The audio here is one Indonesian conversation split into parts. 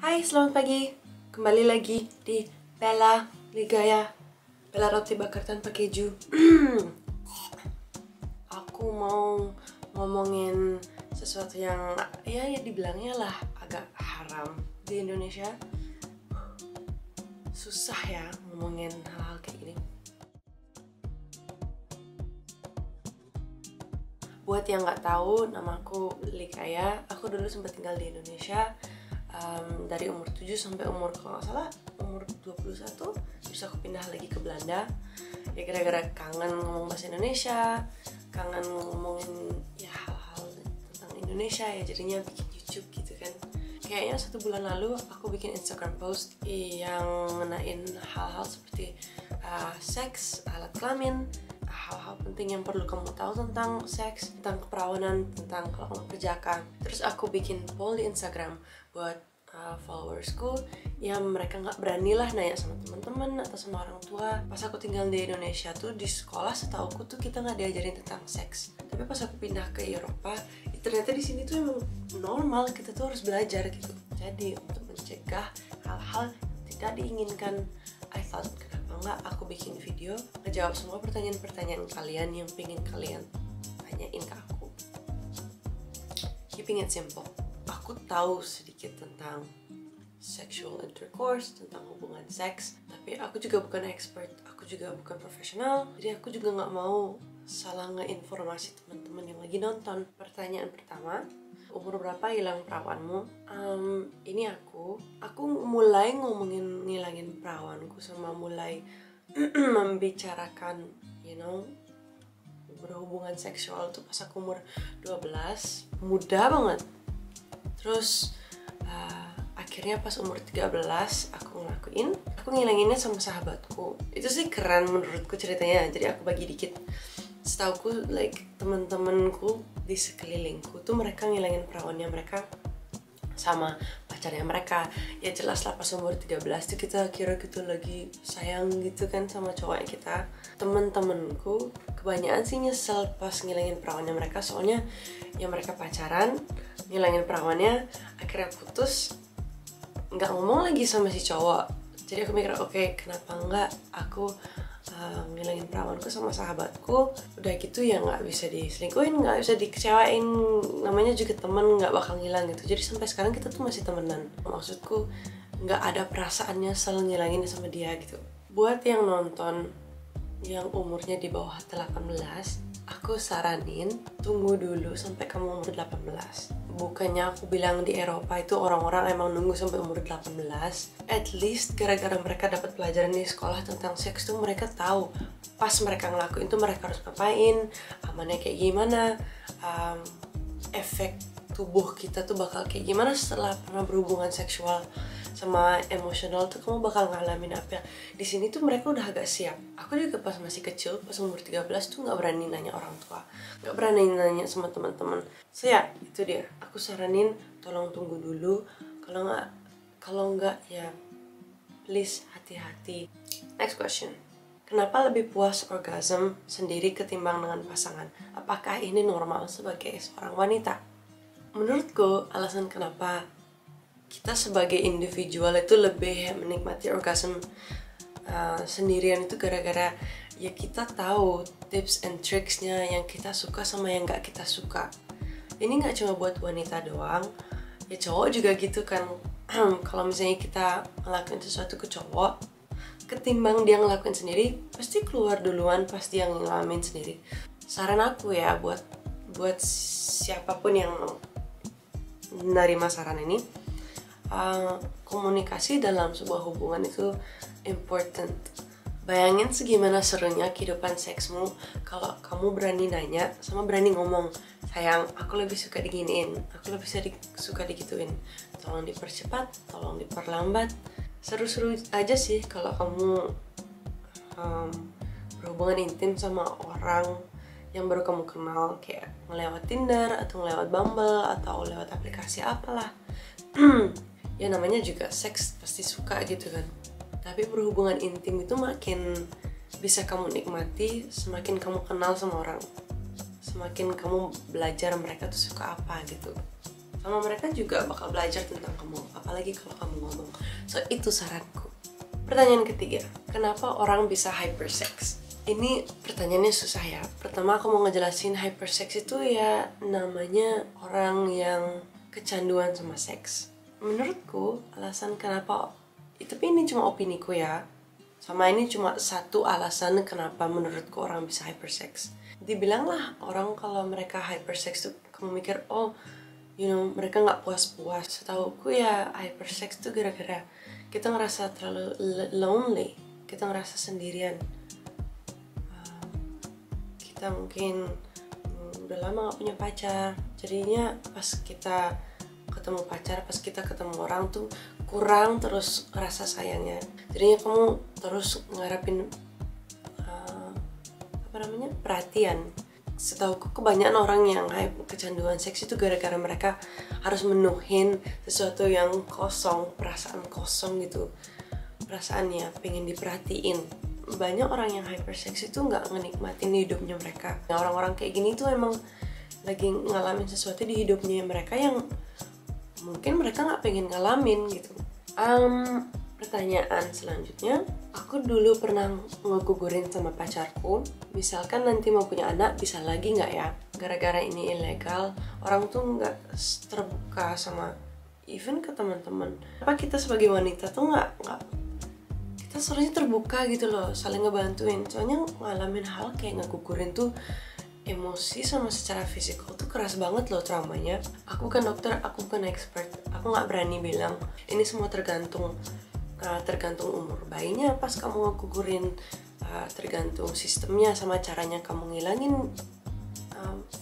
Hai, selamat pagi. Kembali lagi di Bella Ligaya, Bella roti bakar tanpa keju. Aku mau ngomongin sesuatu yang ya dibilangnya lah agak haram di Indonesia. Susah ya ngomongin hal-hal kayak gini. Buat yang nggak tahu, namaku Likaya. Aku dulu sempat tinggal di Indonesia. Dari umur 7 sampai umur, kalau nggak salah, umur 21. Terus aku pindah lagi ke Belanda. Ya gara-gara kangen ngomong bahasa Indonesia, kangen ngomongin ya hal-hal tentang Indonesia, ya jadinya bikin YouTube gitu kan. Kayaknya 1 bulan lalu aku bikin Instagram post yang ngenain hal-hal seperti seks, alat kelamin, hal-hal penting yang perlu kamu tahu tentang seks, tentang keperawanan, tentang kalau kamu kerjakan. Terus aku bikin poll di Instagram buat followersku yang mereka nggak berani lah nanya sama teman-teman atau sama orang tua. Pas aku tinggal di Indonesia tuh, di sekolah setauku tuh kita nggak diajarin tentang seks. Tapi pas aku pindah ke Eropa, ternyata di sini tuh emang normal, kita tuh harus belajar gitu. Jadi untuk mencegah hal-hal tidak diinginkan, I thought kenapa nggak aku bikin video ngejawab semua pertanyaan-pertanyaan kalian yang pengen kalian tanyain ke aku. Keeping it simple. Aku tahu sedikit tentang sexual intercourse, tentang hubungan seks, tapi aku juga bukan expert, aku juga bukan profesional, jadi aku juga nggak mau salah ngeinformasi teman-teman yang lagi nonton. Pertanyaan pertama, umur berapa hilang perawanmu? Ini aku mulai ngomongin ngilangin perawanku sama mulai membicarakan, berhubungan seksual tuh pas aku umur 12, muda banget. Terus akhirnya pas umur 13 aku ngelakuin, aku ngilanginnya sama sahabatku. Itu sih keren menurutku ceritanya, jadi aku bagi dikit. Setauku teman-temanku di sekelilingku tuh mereka ngilangin perawannya mereka sama pacarnya mereka. Ya jelas lah pas umur 13 tuh kita kira gitu lagi sayang gitu kan sama cowoknya kita. Temen-temenku kebanyakan sih nyesel pas ngilangin perawannya mereka, soalnya ya mereka pacaran, ngilangin perawannya, akhirnya putus, nggak ngomong lagi sama si cowok. Jadi aku mikir, oke, kenapa nggak aku ngilangin perawanku sama sahabatku, udah gitu ya nggak bisa diselingkuhin, nggak bisa dikecewain, namanya juga temen, nggak bakal ngilang gitu. Jadi sampai sekarang kita tuh masih temenan. Maksudku nggak ada perasaan nyesel ngilangin sama dia gitu. Buat yang nonton yang umurnya di bawah 18, aku saranin tunggu dulu sampai kamu umur 18. Bukannya aku bilang di Eropa itu orang-orang emang nunggu sampai umur 18. At least gara-gara mereka dapat pelajaran di sekolah tentang seks tuh mereka tahu pas mereka ngelakuin tuh mereka harus ngapain, amannya kayak gimana, efek tubuh kita tuh bakal kayak gimana setelah pernah berhubungan seksual sama emosional tuh kamu bakal ngalamin apa. Di sini tuh mereka udah agak siap. Aku juga pas masih kecil, pas umur 13 tuh nggak berani nanya orang tua, nggak berani nanya sama teman-teman. So ya, itu dia. Aku saranin tolong tunggu dulu. Kalau nggak ya please hati-hati. Next question. Kenapa lebih puas orgasm sendiri ketimbang dengan pasangan? Apakah ini normal sebagai seorang wanita? Menurutku alasan kenapa kita sebagai individual itu lebih menikmati orgasm sendirian itu gara-gara ya kita tahu tips and tricksnya yang kita suka sama yang nggak kita suka. Ini nggak cuma buat wanita doang, ya cowok juga gitu kan. Kalau misalnya kita ngelakuin sesuatu ke cowok, ketimbang dia ngelakuin sendiri, pasti keluar duluan pas dia ngalamin sendiri. Saran aku ya buat siapapun yang menerima saran ini, komunikasi dalam sebuah hubungan itu important. Bayangin segimana serunya kehidupan seksmu kalau kamu berani nanya sama berani ngomong, sayang aku lebih suka diginiin, aku lebih suka digituin, tolong dipercepat, tolong diperlambat. Seru-seru aja sih kalau kamu berhubungan intim sama orang yang baru kamu kenal, kayak ngelewat Tinder atau ngelewat Bumble atau lewat aplikasi apalah. Ya namanya juga seks, pasti suka gitu kan. Tapi berhubungan intim itu makin bisa kamu nikmati semakin kamu kenal sama orang, semakin kamu belajar mereka tuh suka apa gitu. sama mereka juga bakal belajar tentang kamu, apalagi kalau kamu ngomong. So itu saranku. Pertanyaan ketiga, kenapa orang bisa hypersex? Ini pertanyaannya susah ya. Pertama aku mau ngejelasin hypersex itu ya namanya orang yang kecanduan sama seks. Menurutku alasan kenapa, tapi ini cuma opiniku ya, sama ini cuma satu alasan kenapa menurutku orang bisa hypersex. Dibilanglah orang kalau mereka hypersex tuh kamu mikir mereka nggak puas-puas. Setauku ya hypersex tuh gara-gara kita ngerasa terlalu lonely, kita ngerasa sendirian. Kita mungkin udah lama gak punya pacar, jadinya pas kita ketemu pacar, pas kita ketemu orang tuh kurang terus rasa sayangnya. Jadinya kamu terus ngarepin perhatian. Setauku kebanyakan orang yang kecanduan seks itu gara-gara mereka harus menuhin sesuatu yang kosong, perasaan kosong gitu, perasaannya pengen diperhatiin. Banyak orang yang hypersex itu nggak ngenikmatin hidupnya mereka. Orang-orang kayak gini tuh emang lagi ngalamin sesuatu di hidupnya mereka yang mungkin mereka nggak pengen ngalamin gitu. Pertanyaan selanjutnya, aku dulu pernah ngegugurin sama pacarku. Misalkan nanti mau punya anak, bisa lagi nggak ya? Gara-gara ini ilegal, orang tuh nggak terbuka sama even ke teman-teman. Apa kita sebagai wanita tuh nggak kita seharusnya terbuka gitu loh, saling ngebantuin. Soalnya ngalamin hal kayak ngegugurin tuh emosi sama secara fisikal tuh keras banget loh traumanya. Aku bukan dokter, aku bukan expert, aku nggak berani bilang. Ini semua tergantung umur bayinya pas kamu ngegugurin, tergantung sistemnya sama caranya kamu ngilangin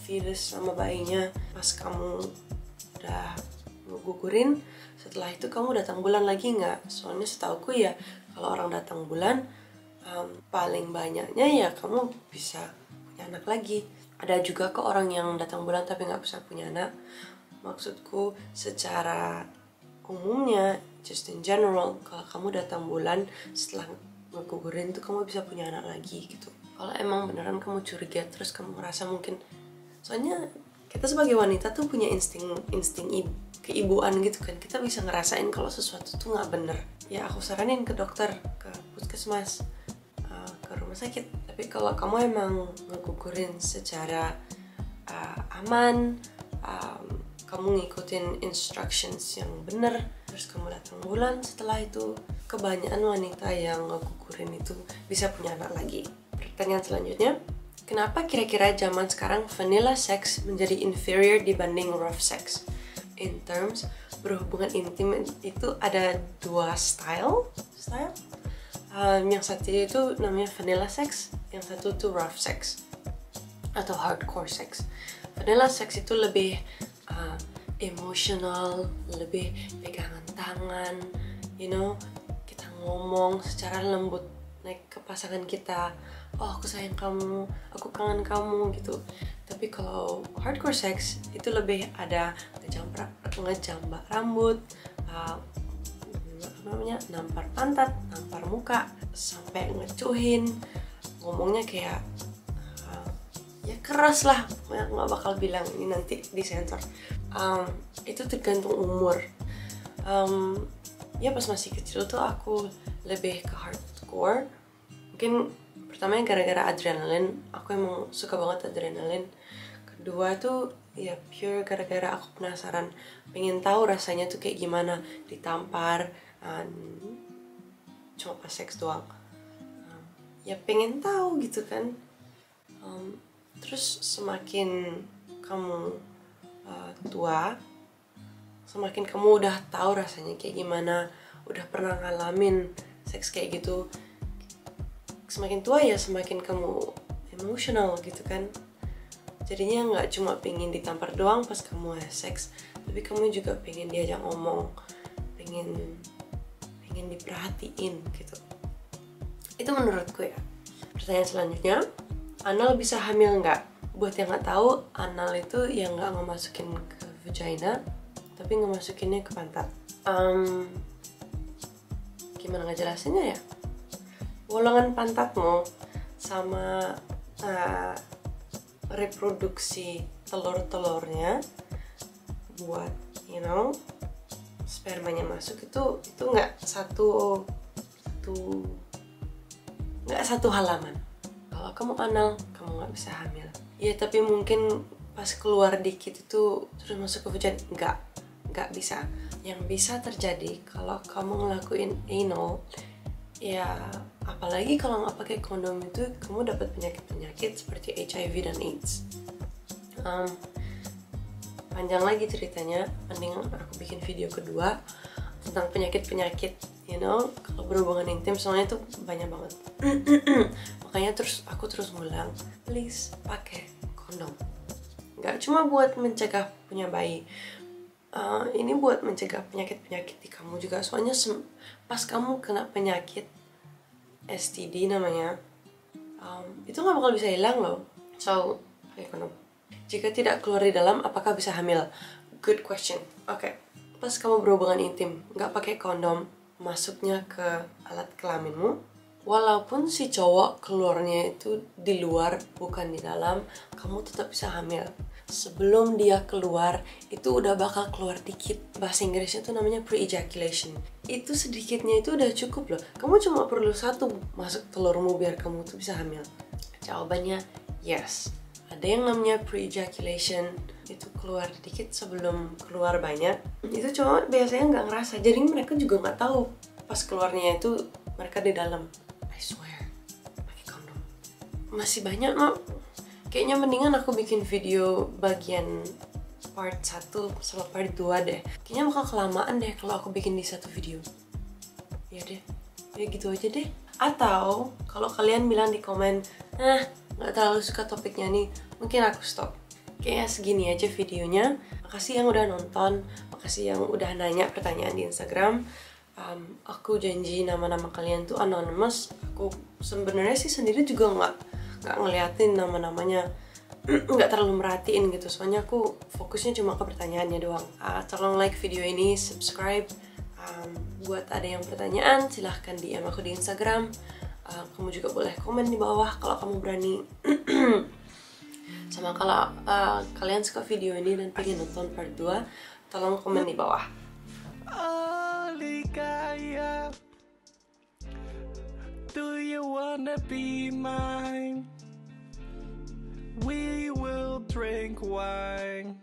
virus sama bayinya pas kamu udah ngegugurin. Setelah itu kamu datang bulan lagi nggak? Soalnya setauku ya kalau orang datang bulan paling banyaknya ya kamu bisa punya anak lagi. Ada juga kok orang yang datang bulan tapi nggak bisa punya anak. Maksudku secara umumnya, just in general, kalau kamu datang bulan setelah ngegugurin tuh kamu bisa punya anak lagi gitu. Kalau emang beneran kamu curiga terus kamu ngerasa mungkin, soalnya kita sebagai wanita tuh punya insting keibuan gitu kan, kita bisa ngerasain kalau sesuatu tuh nggak bener. Ya aku saranin ke dokter, ke puskesmas, ke rumah sakit. Tapi kalau kamu emang ngegugurin secara aman, kamu ngikutin instructions yang bener, terus kamu datang bulan, setelah itu kebanyakan wanita yang ngegugurin itu bisa punya anak lagi. Pertanyaan selanjutnya, kenapa kira-kira zaman sekarang vanilla sex menjadi inferior dibanding rough sex? In terms berhubungan intim itu ada dua style. Yang satu itu namanya vanilla sex, yang satu tuh rough sex atau hardcore sex. Vanilla sex itu lebih emotional, lebih pegangan tangan, kita ngomong secara lembut naik ke pasangan kita, oh aku sayang kamu, aku kangen kamu gitu. Tapi kalau hardcore sex itu lebih ada ngejambak rambut, nampar pantat, nampar muka, sampai ngecuhin, ngomongnya kayak ya keras lah, nggak bakal bilang ini nanti disensor. Itu tergantung umur. Ya pas masih kecil tuh aku lebih ke hardcore. Mungkin pertamanya gara-gara adrenalin, aku emang suka banget adrenalin. Kedua tuh ya pure gara-gara aku penasaran, pengen tahu rasanya tuh kayak gimana ditampar, cuma pas seks doang. Ya pengen tahu gitu kan. Terus semakin kamu tua, semakin kamu udah tahu rasanya kayak gimana, udah pernah ngalamin seks kayak gitu, semakin tua ya semakin kamu emosional gitu kan. Jadinya nggak cuma pengen ditampar doang pas kamu seks, tapi kamu juga pengen diajak ngomong, pengen diperhatiin gitu. Itu menurutku ya. Pertanyaan selanjutnya, anal bisa hamil nggak? Buat yang nggak tahu, anal itu yang nggak ngemasukin ke vagina, tapi ngemasukinnya ke pantat. Gimana ngejelasinnya ya? Bolongan pantatmu sama reproduksi telur-telurnya buat spermanya masuk itu nggak satu halaman. Kalau kamu anal, kamu nggak bisa hamil. Ya tapi mungkin pas keluar dikit itu terus masuk ke vagina, nggak bisa. Yang bisa terjadi kalau kamu ngelakuin anal, ya apalagi kalau nggak pakai kondom itu kamu dapat penyakit seperti HIV dan AIDS. Panjang lagi ceritanya, mending aku bikin video kedua tentang penyakit-penyakit, kalau berhubungan intim, soalnya itu banyak banget. Makanya aku terus ngulang, please pakai kondom. Nggak cuma buat mencegah punya bayi, ini buat mencegah penyakit-penyakit di kamu juga. Soalnya pas kamu kena penyakit STD namanya, itu nggak bakal bisa hilang loh. So, pakai kondom. Jika tidak keluar di dalam, apakah bisa hamil? Good question. Oke. Pas kamu berhubungan intim, nggak pakai kondom, masuknya ke alat kelaminmu, walaupun si cowok keluarnya itu di luar, bukan di dalam, kamu tetap bisa hamil. Sebelum dia keluar, itu udah bakal keluar dikit. Bahasa Inggrisnya itu namanya pre-ejaculation. Itu sedikitnya itu udah cukup loh. Kamu cuma perlu 1 masuk telurmu biar kamu tuh bisa hamil. Jawabannya yes. Ada yang namanya pre-ejaculation, itu keluar dikit sebelum keluar banyak. Itu cuma biasanya nggak ngerasa, jadi mereka juga nggak tahu pas keluarnya itu mereka di dalam. I swear, pakai kondom. Masih banyak no. Kayaknya mendingan aku bikin video bagian part 1 sama part 2 deh. Kayaknya bakal kelamaan deh kalau aku bikin di satu video. Ya deh, ya gitu aja deh. Atau kalau kalian bilang di komen, nggak terlalu suka topiknya nih, mungkin aku stop. Kayaknya segini aja videonya. Makasih yang udah nonton, makasih yang udah nanya pertanyaan di Instagram. Aku janji nama-nama kalian tuh anonymous. Aku sebenarnya sih sendiri juga nggak ngeliatin nama-namanya, nggak terlalu merhatiin gitu. Soalnya aku fokusnya cuma ke pertanyaannya doang. Tolong like video ini, subscribe. Buat ada yang pertanyaan, silahkan DM aku di Instagram. Kamu juga boleh komen di bawah kalau kamu berani. Sama kalau kalian suka video ini dan pengen nonton part 2, tolong komen di bawah. Alikaya, do you wanna be mine? We will drink wine.